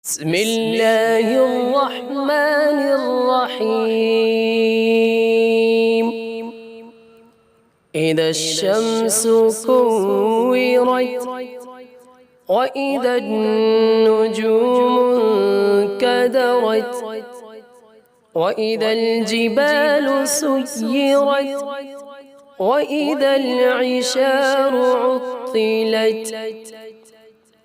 بسم الله الرحمن الرحيم. إذا الشمس كورت وإذا النجوم انكدرت وإذا الجبال سيرت وإذا العشار عطلت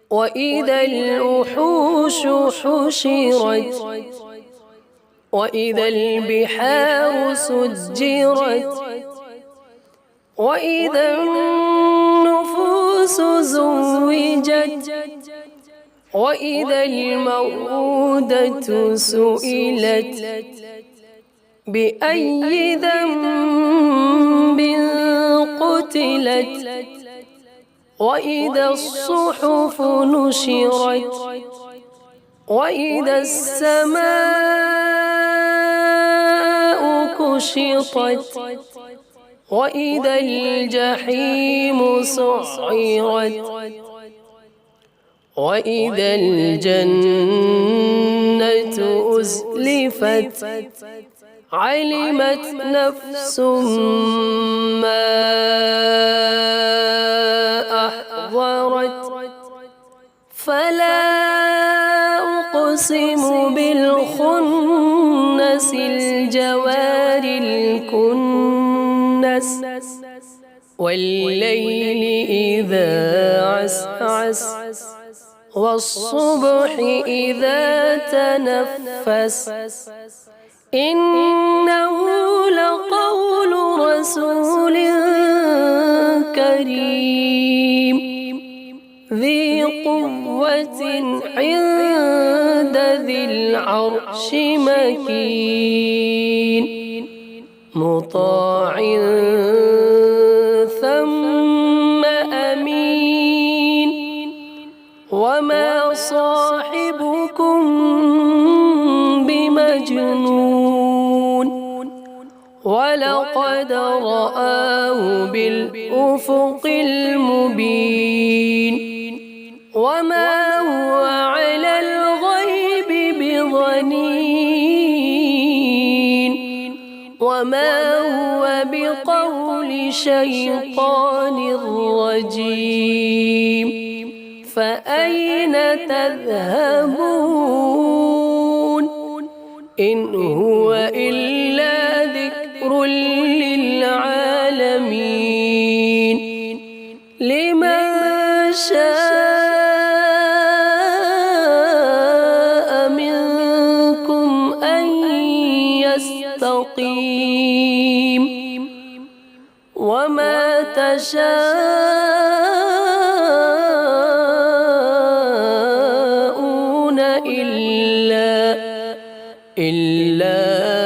وإذا الوحوش حشرت وإذا البحار سجرت وإذا النفوس زوجت وإذا الموءودة سئلت بأي ذنب قتلت وإذا الصحف نشرت وإذا السماء كشطت وإذا الجحيم سعرت وإذا الجنة أزلفت علمت نفس ما أحضرت فلا أقسم بالخنس الجوار الكنس والليل إذا عسعس والصبح إذا تنفس إنه لقول رسول كريم ذي قوة عند ذي العرش مكين مطاع ثم أمين وما صاحبكم بمجنون ولقد رآه بالأفق المبين وما هو على الغيب بضنين وما هو بقول شيطان رجيم فأين تذهبون إن هو إلا ذكر للعالمين لمن شاء منكم أن يستقيم وما تشاءون إلا